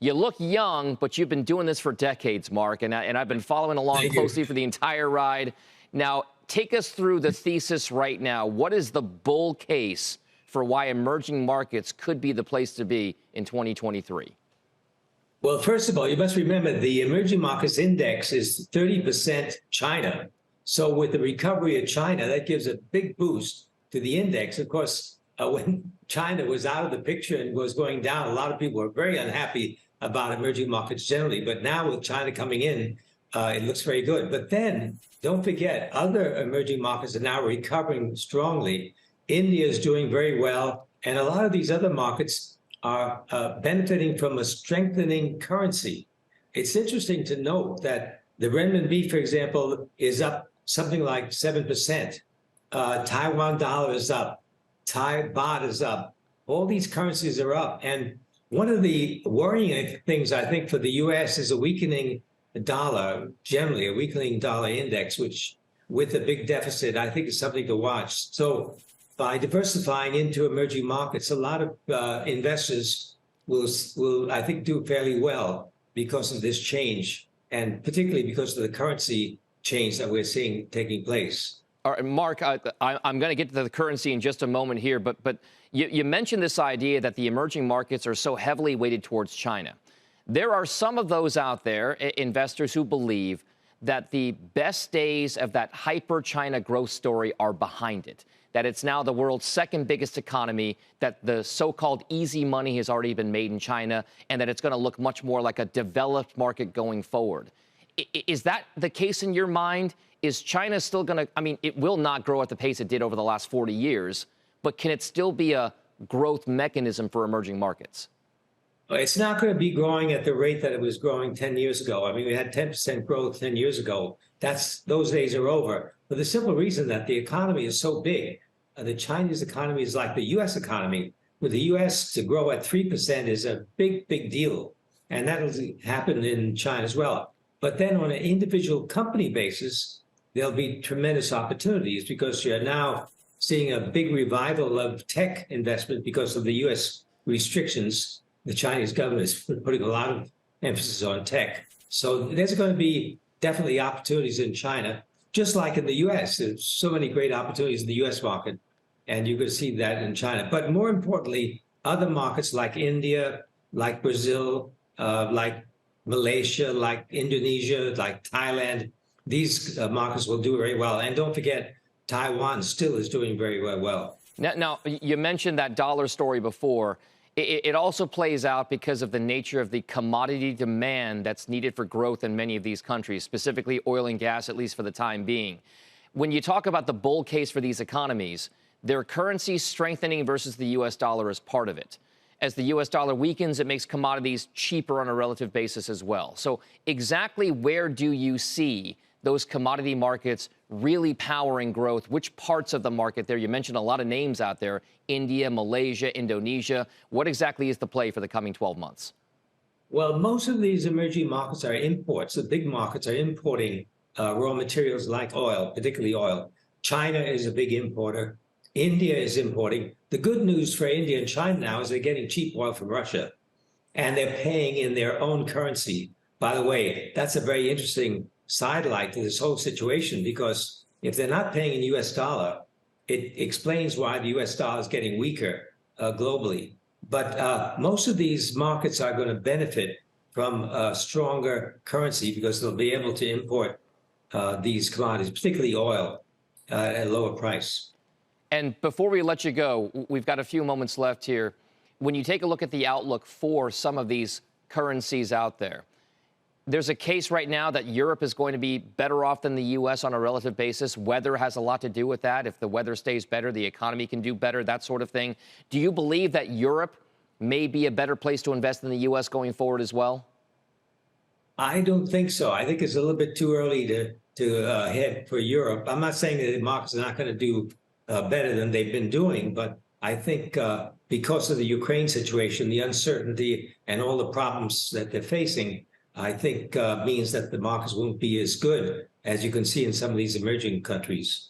You look young, but you've been doing this for decades, Mark, and I've been following along Thank closely you. for the entire ride. Now, take us through the thesis right now. What is the bull case for why emerging markets could be the place to be in 2023? Well, first of all, you must remember the emerging markets index is 30% China. So with the recovery of China, that gives a big boost to the index. Of course, when China was out of the picture and was going down, a lot of people were very unhappy about emerging markets generally. But now with China coming in, it looks very good. But then don't forget, other emerging markets are now recovering strongly. India is doing very well. And a lot of these other markets are benefiting from a strengthening currency. It's interesting to note that the renminbi, for example, is up something like 7%. Taiwan dollar is up. Thai baht is up. All these currencies are up. And one of the worrying things, I think, for the U.S. is a weakening dollar, generally a weakening dollar index, which with a big deficit, I think is something to watch. So by diversifying into emerging markets, a lot of investors will, I think, do fairly well because of this change, and particularly because of the currency change that we're seeing taking place. All right, Mark, I'm going to get to the currency in just a moment here, but you mentioned this idea that the emerging markets are so heavily weighted towards China. There are some of those out there, investors, who believe that the best days of that hyper-China growth story are behind it, that it's now the world's second biggest economy, that the so-called easy money has already been made in China, and that it's going to look much more like a developed market going forward. Is that the case in your mind? Is China still going to, I mean, it will not grow at the pace it did over the last 40 years, but can it still be a growth mechanism for emerging markets? It's not going to be growing at the rate that it was growing 10 years ago. I mean, we had 10% growth 10 years ago. Those days are over. For the simple reason that the economy is so big. The Chinese economy is like the U.S. economy. With the U.S. to grow at 3% is a big, big deal. And that'll happen in China as well. But then on an individual company basis, there'll be tremendous opportunities because you're now seeing a big revival of tech investment because of the U.S. restrictions. The Chinese government is putting a lot of emphasis on tech. So there's going to be definitely opportunities in China, just like in the U.S. There's so many great opportunities in the U.S. market, and you're going to see that in China. But more importantly, other markets like India, like Brazil, like Malaysia, like Indonesia, like Thailand, these markets will do very well. And don't forget, Taiwan still is doing very well. Now, you mentioned that dollar story before. It also plays out because of the nature of the commodity demand that's needed for growth in many of these countries, specifically oil and gas, at least for the time being. When you talk about the bull case for these economies, their currency strengthening versus the U.S. dollar is part of it. As the U.S. dollar weakens, it makes commodities cheaper on a relative basis as well. So exactly where do you see those commodity markets really powering growth? Which parts of the market there? You mentioned a lot of names out there: India, Malaysia, Indonesia. What exactly is the play for the coming 12 months? Well, most of these emerging markets are imports. The big markets are importing raw materials like oil, particularly oil. China is a big importer. India is importing. The good news for India and China now is they're getting cheap oil from Russia, and they're paying in their own currency. By the way, that's a very interesting sidelight to this whole situation, because if they're not paying in U.S. dollar, it explains why the U.S. dollar is getting weaker globally. But most of these markets are going to benefit from a stronger currency because they'll be able to import these commodities, particularly oil, at a lower price. And before we let you go, we've got a few moments left here. When you take a look at the outlook for some of these currencies out there, there's a case right now that Europe is going to be better off than the U.S. on a relative basis. Weather has a lot to do with that. If the weather stays better, the economy can do better, that sort of thing. Do you believe that Europe may be a better place to invest than the U.S. going forward as well? I don't think so. I think it's a little bit too early to head for Europe. I'm not saying that the markets are not going to do better than they've been doing, but I think because of the Ukraine situation, the uncertainty and all the problems that they're facing, I think means that the markets won't be as good as you can see in some of these emerging countries.